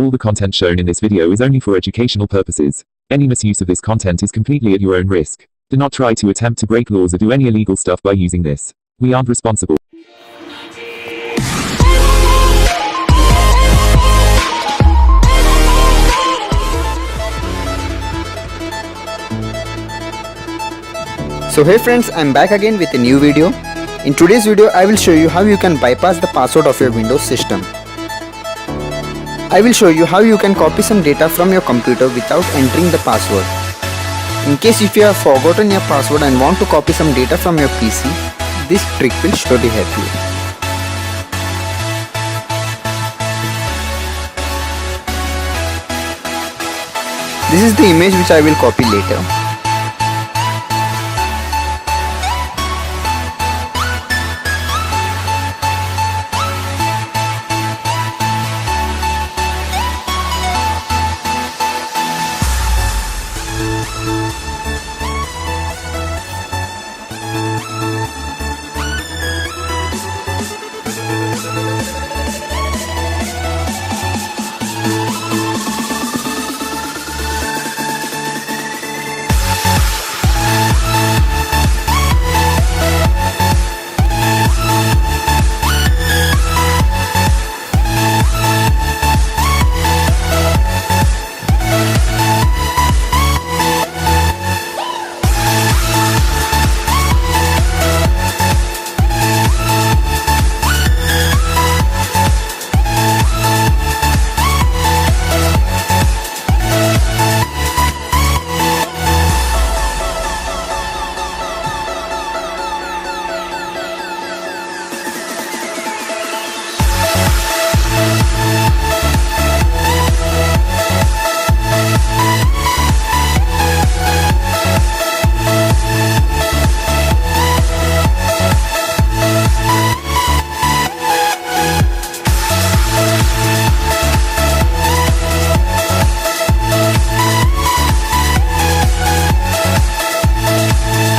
All the content shown in this video is only for educational purposes. Any misuse of this content is completely at your own risk. Do not try to attempt to break laws or do any illegal stuff by using this. We aren't responsible. So hey friends, I'm back again with a new video. In today's video, I will show you how you can bypass the password of your Windows system. I will show you how you can copy some data from your computer without entering the password. In case if you have forgotten your password and want to copy some data from your PC, this trick will surely help you. This is the image which I will copy later.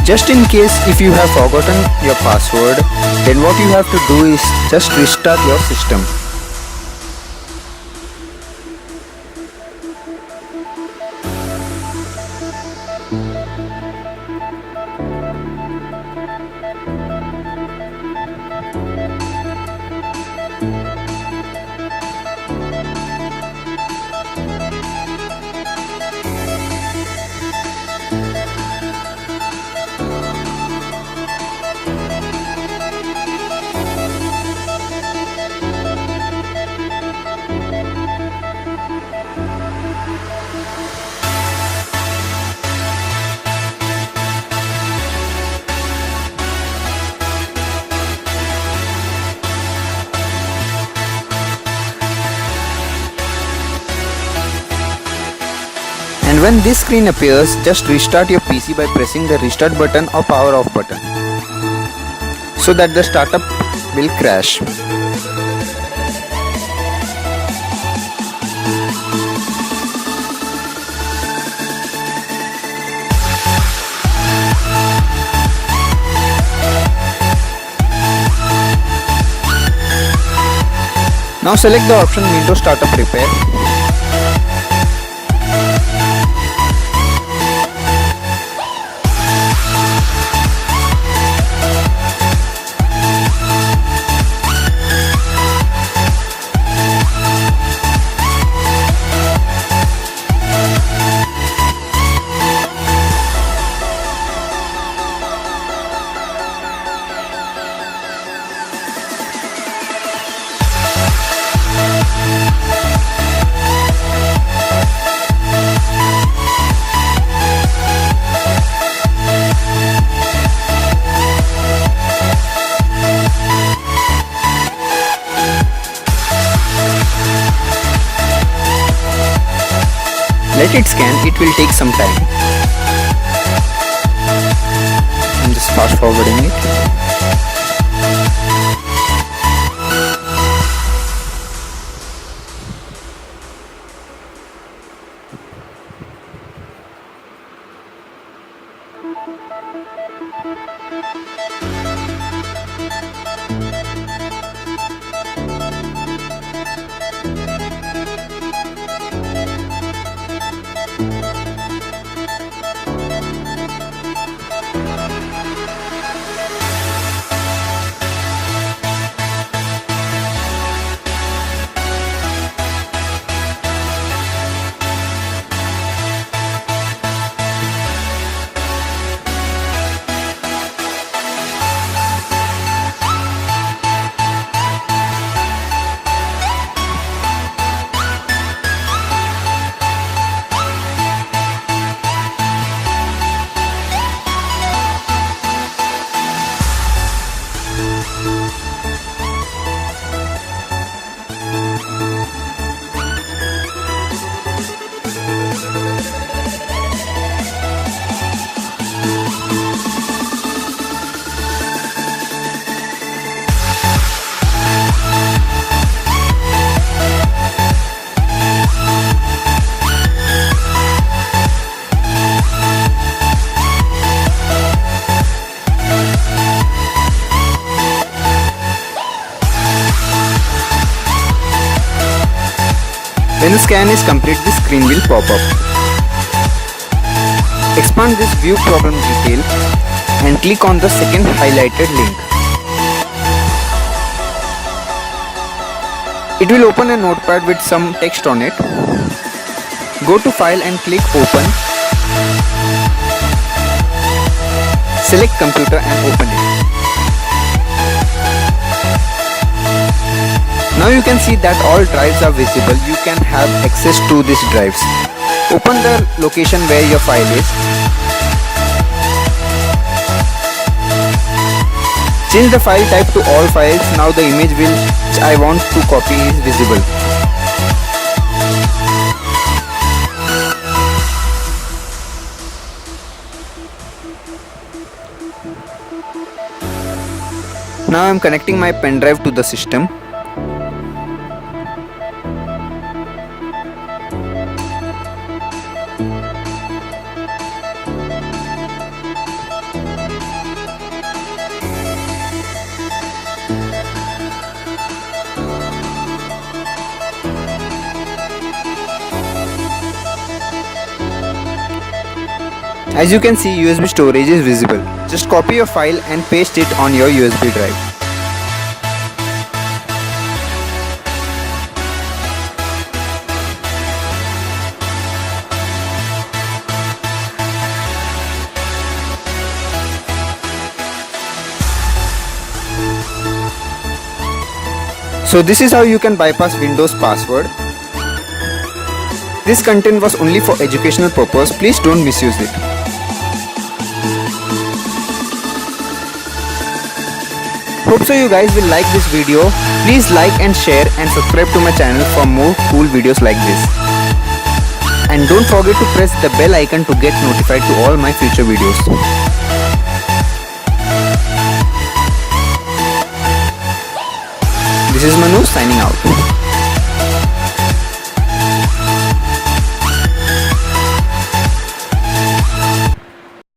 Just in case if you have forgotten your password, then what you have to do is just restart your system. And when this screen appears, just restart your PC by pressing the restart button or power off button, so that the startup will crash. Now select the option Windows Startup Repair. Let it scan, it will take some time. I'm just fast forwarding it. When the scan is complete, the screen will pop up. Expand this view problem detail and click on the second highlighted link. It will open a notepad with some text on it. Go to File and click Open. Select Computer and open it. Now you can see that all drives are visible. You can have access to these drives. Open the location where your file is. Change the file type to all files. Now the image which I want to copy is visible. Now I am connecting my pen drive to the system. As you can see, USB storage is visible. Just copy your file and paste it on your USB drive. So this is how you can bypass Windows password. This content was only for educational purpose. Please don't misuse it. Hope so you guys will like this video. Please like and share and subscribe to my channel for more cool videos like this. And don't forget to press the bell icon to get notified to all my future videos. This is Manu signing out.